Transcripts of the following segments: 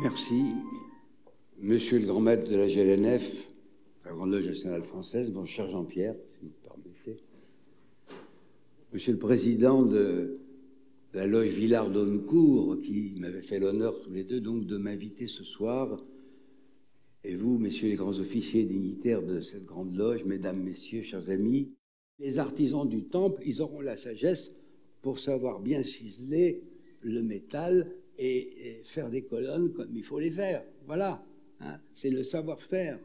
Merci. Monsieur le grand maître de la GLNF, la Grande Loge nationale française, mon cher Jean-Pierre, si vous me permettez. Monsieur le président de la loge Villard-d'Honnecourt, qui m'avait fait l'honneur tous les deux donc de m'inviter ce soir, et vous, messieurs les grands officiers et dignitaires de cette grande loge, mesdames, messieurs, chers amis, les artisans du temple, ils auront la sagesse pour savoir bien ciseler le métal et faire des colonnes comme il faut les faire. Voilà, hein, c'est le savoir-faire.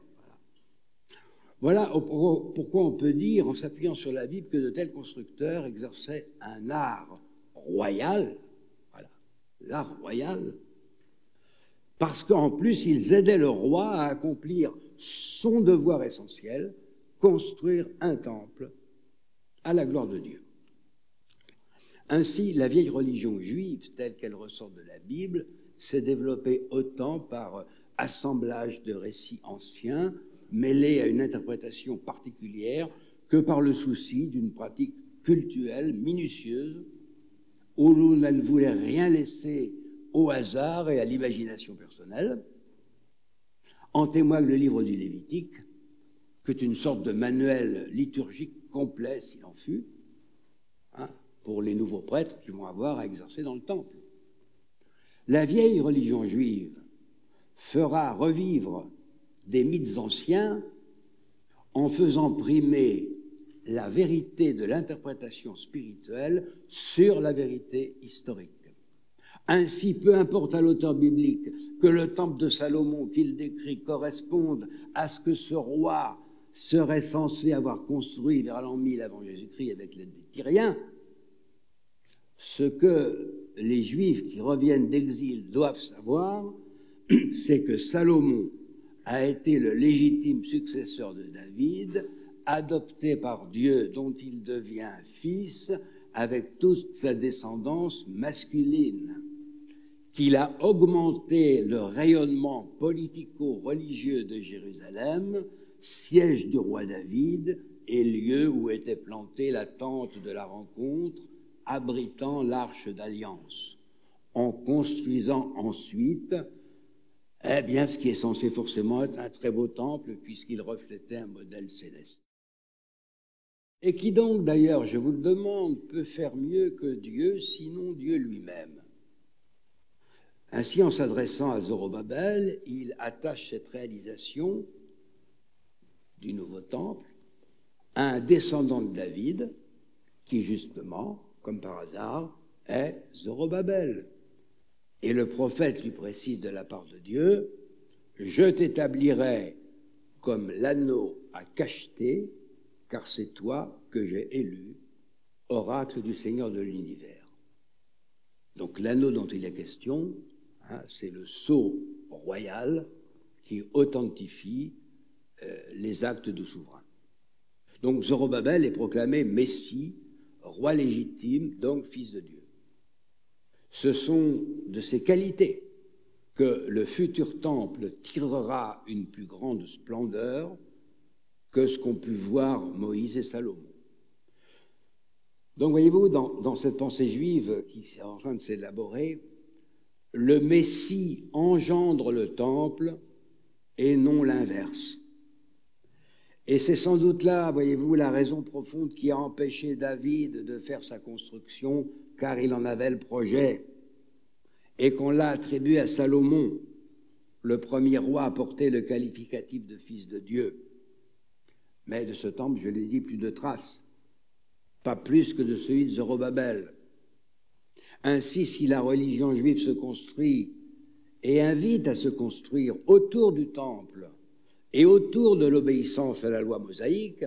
Voilà pourquoi on peut dire, en s'appuyant sur la Bible, que de tels constructeurs exerçaient un art royal, voilà, l'art royal, parce qu'en plus, ils aidaient le roi à accomplir son devoir essentiel, construire un temple à la gloire de Dieu. Ainsi, la vieille religion juive, telle qu'elle ressort de la Bible, s'est développée autant par assemblage de récits anciens, mêlés à une interprétation particulière, que par le souci d'une pratique cultuelle minutieuse, où l'on ne voulait rien laisser au hasard et à l'imagination personnelle. En témoigne le livre du Lévitique, qui est une sorte de manuel liturgique complet, s'il en fut, hein, pour les nouveaux prêtres qui vont avoir à exercer dans le temple. La vieille religion juive fera revivre des mythes anciens en faisant primer la vérité de l'interprétation spirituelle sur la vérité historique. Ainsi, peu importe à l'auteur biblique que le temple de Salomon qu'il décrit corresponde à ce que ce roi serait censé avoir construit vers l'an 1000 avant Jésus-Christ avec l'aide des Tyriens, ce que les Juifs qui reviennent d'exil doivent savoir, c'est que Salomon a été le légitime successeur de David, adopté par Dieu dont il devient fils avec toute sa descendance masculine, qu'il a augmenté le rayonnement politico-religieux de Jérusalem, siège du roi David et lieu où était plantée la tente de la rencontre, abritant l'arche d'alliance, en construisant ensuite eh bien, ce qui est censé forcément être un très beau temple, puisqu'il reflétait un modèle céleste. Et qui donc, d'ailleurs, je vous le demande, peut faire mieux que Dieu, sinon Dieu lui-même? Ainsi, en s'adressant à Zorobabel, il attache cette réalisation du nouveau temple à un descendant de David, qui justement, comme par hasard, est Zorobabel. Et le prophète lui précise de la part de Dieu, « Je t'établirai comme l'anneau à cacheter, car c'est toi que j'ai élu, oracle du Seigneur de l'univers. » Donc l'anneau dont il est question, hein, c'est le sceau royal qui authentifie les actes du souverain. Donc Zorobabel est proclamé Messie, roi légitime, donc fils de Dieu. Ce sont de ces qualités que le futur temple tirera une plus grande splendeur que ce qu'ont pu voir Moïse et Salomon. Donc, voyez-vous, dans cette pensée juive qui est en train de s'élaborer, le Messie engendre le temple et non l'inverse. Et c'est sans doute là, voyez-vous, la raison profonde qui a empêché David de faire sa construction, car il en avait le projet, et qu'on l'a attribué à Salomon, le premier roi à porter le qualificatif de fils de Dieu. Mais de ce temple, je l'ai dit, plus de traces, pas plus que de celui de Zorobabel. Ainsi, si la religion juive se construit et invite à se construire autour du temple et autour de l'obéissance à la loi mosaïque,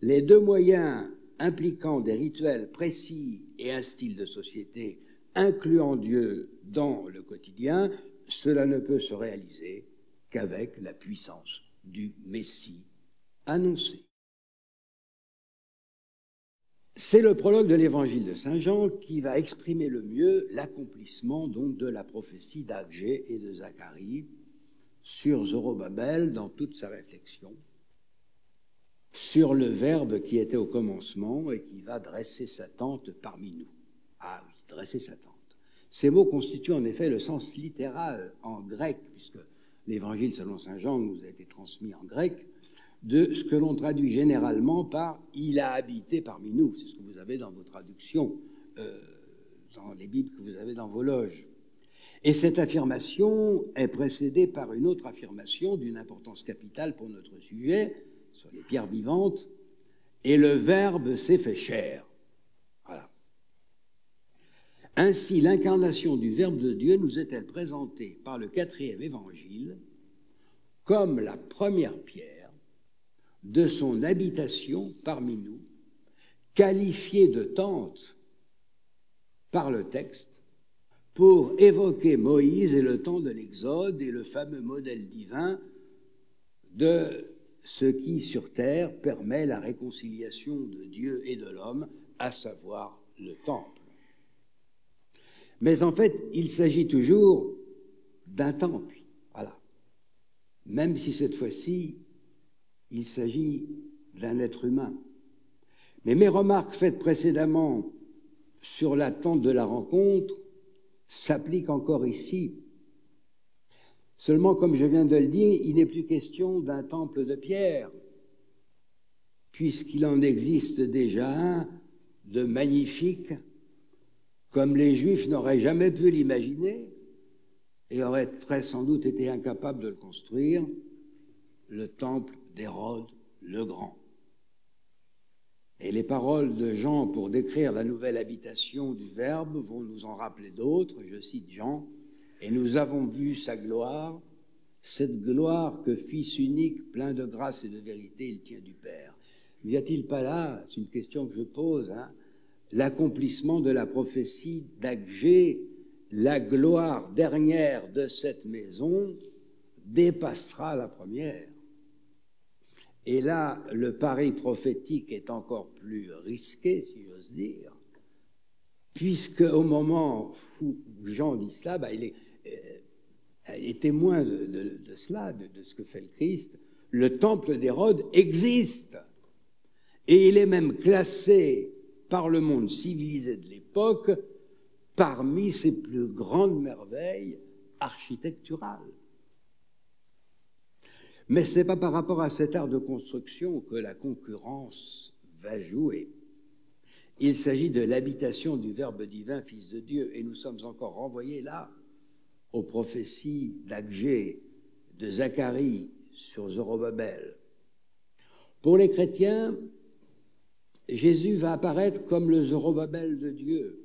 les deux moyens impliquant des rituels précis et un style de société incluant Dieu dans le quotidien, cela ne peut se réaliser qu'avec la puissance du Messie annoncé. C'est le prologue de l'évangile de Saint Jean qui va exprimer le mieux l'accomplissement donc de la prophétie d'Agé et de Zacharie sur Zorobabel dans toute sa réflexion, sur le Verbe qui était au commencement et qui va dresser sa tente parmi nous. Ah oui, dresser sa tente. Ces mots constituent en effet le sens littéral en grec, puisque l'évangile selon saint Jean nous a été transmis en grec, de ce que l'on traduit généralement par « il a habité parmi nous ». C'est ce que vous avez dans vos traductions, dans les Bibles que vous avez dans vos loges. Et cette affirmation est précédée par une autre affirmation d'une importance capitale pour notre sujet, sur les pierres vivantes, « et le Verbe s'est fait chair ». Voilà. Ainsi, l'incarnation du Verbe de Dieu nous est-elle présentée par le 4e évangile comme la première pierre de son habitation parmi nous, qualifiée de tente par le texte pour évoquer Moïse et le temps de l'Exode et le fameux modèle divin de ce qui, sur terre, permet la réconciliation de Dieu et de l'homme, à savoir le temple. Mais en fait, il s'agit toujours d'un temple, voilà. Même si cette fois-ci, il s'agit d'un être humain. Mais mes remarques faites précédemment sur la tente de la rencontre s'appliquent encore ici. Seulement, comme je viens de le dire, il n'est plus question d'un temple de pierre, puisqu'il en existe déjà un de magnifique, comme les Juifs n'auraient jamais pu l'imaginer et auraient très sans doute été incapables de le construire, le temple d'Hérode le Grand. Et les paroles de Jean pour décrire la nouvelle habitation du Verbe vont nous en rappeler d'autres. Je cite Jean, « Et nous avons vu sa gloire, cette gloire que Fils unique, plein de grâce et de vérité, il tient du Père. » N'y a-t-il pas là, c'est une question que je pose, l'accomplissement de la prophétie d'Agé, la gloire dernière de cette maison dépassera la première. Et là, le pari prophétique est encore plus risqué, si j'ose dire, puisque au moment où Jean dit cela, il est témoin de cela, de ce que fait le Christ. Le temple d'Hérode existe, et il est même classé par le monde civilisé de l'époque parmi ses plus grandes merveilles architecturales. Mais ce n'est pas par rapport à cet art de construction que la concurrence va jouer. Il s'agit de l'habitation du Verbe divin, Fils de Dieu, et nous sommes encore renvoyés là aux prophéties d'Agé, de Zacharie sur Zorobabel. Pour les chrétiens, Jésus va apparaître comme le Zorobabel de Dieu.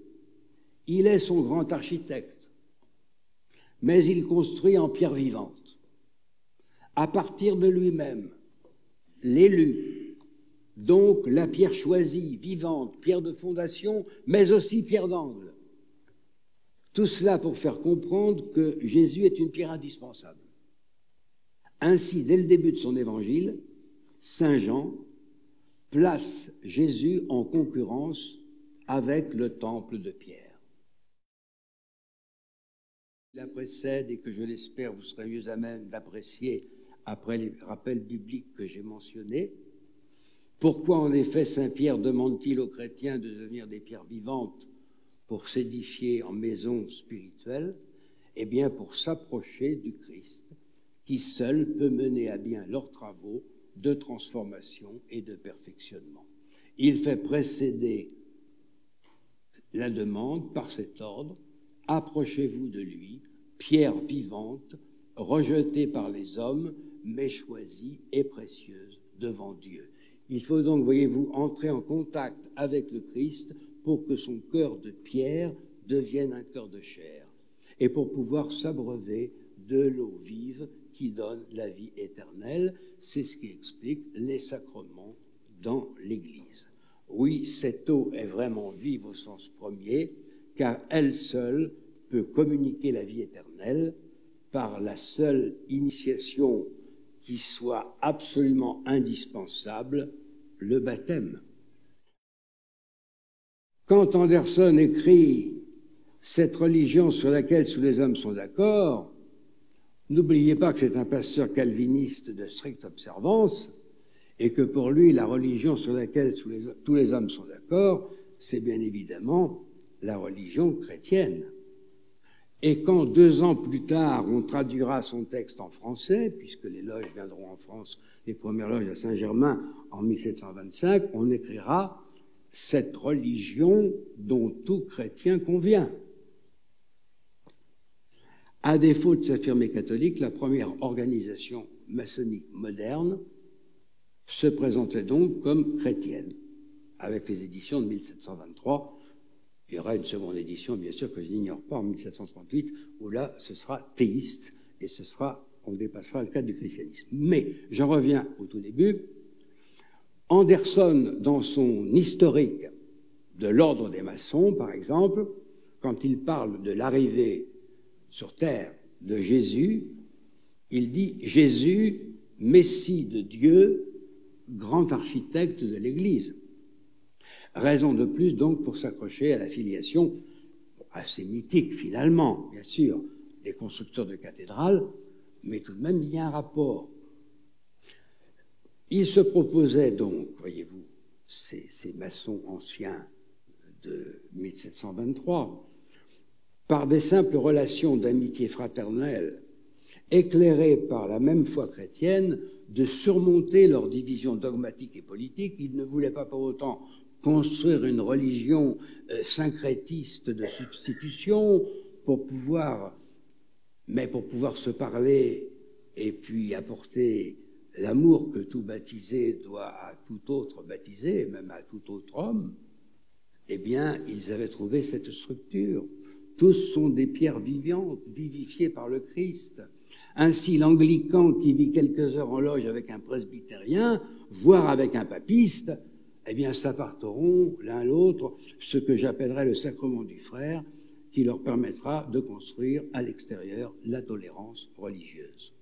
Il est son grand architecte, mais il construit en pierre vivante. À partir de lui-même, l'élu, donc la pierre choisie, vivante, pierre de fondation, mais aussi pierre d'angle. Tout cela pour faire comprendre que Jésus est une pierre indispensable. Ainsi, dès le début de son évangile, saint Jean place Jésus en concurrence avec le temple de Pierre. Il la précède et que je l'espère vous serez mieux à même d'apprécier après les rappels bibliques que j'ai mentionnés. Pourquoi en effet saint Pierre demande-t-il aux chrétiens de devenir des pierres vivantes pour s'édifier en maison spirituelle? Eh bien pour s'approcher du Christ, qui seul peut mener à bien leurs travaux de transformation et de perfectionnement. Il fait précéder la demande par cet ordre: approchez-vous de lui, pierre vivante, rejetée par les hommes, mais choisie et précieuse devant Dieu. Il faut donc, voyez-vous, entrer en contact avec le Christ pour que son cœur de pierre devienne un cœur de chair et pour pouvoir s'abreuver de l'eau vive qui donne la vie éternelle. C'est ce qui explique les sacrements dans l'Église. Oui, cette eau est vraiment vive au sens premier, car elle seule peut communiquer la vie éternelle par la seule initiation qui soit absolument indispensable, le baptême. Quand Anderson écrit « Cette religion sur laquelle tous les hommes sont d'accord », n'oubliez pas que c'est un pasteur calviniste de stricte observance et que pour lui, la religion sur laquelle tous les hommes sont d'accord, c'est bien évidemment la religion chrétienne. Et quand 2 ans plus tard, on traduira son texte en français, puisque les loges viendront en France, les premières loges à Saint-Germain en 1725, on écrira « Cette religion dont tout chrétien convient ». À défaut de s'affirmer catholique, la première organisation maçonnique moderne se présentait donc comme chrétienne, avec les éditions de 1723. Il y aura une seconde édition, bien sûr, que je n'ignore pas, en 1738, où là, ce sera théiste, et on dépassera le cadre du christianisme. Mais, j'en reviens au tout début, Anderson, dans son historique de l'ordre des maçons, par exemple, quand il parle de l'arrivée sur terre de Jésus, il dit « Jésus, Messie de Dieu, grand architecte de l'Église ». Raison de plus, donc, pour s'accrocher à la filiation assez mythique, finalement, bien sûr, des constructeurs de cathédrales, mais tout de même, il y a un rapport. Il se proposait donc, voyez-vous, ces maçons anciens de 1723, par des simples relations d'amitié fraternelle, éclairées par la même foi chrétienne, de surmonter leurs divisions dogmatiques et politiques. Ils ne voulaient pas pour autant construire une religion syncrétiste de substitution pour pouvoir se parler et puis apporter l'amour que tout baptisé doit à tout autre baptisé, même à tout autre homme. Eh bien, ils avaient trouvé cette structure. Tous sont des pierres vivantes, vivifiées par le Christ. Ainsi, l'anglican qui vit quelques heures en loge avec un presbytérien, voire avec un papiste, eh bien, s'apporteront l'un l'autre ce que j'appellerais le sacrement du frère, qui leur permettra de construire à l'extérieur la tolérance religieuse.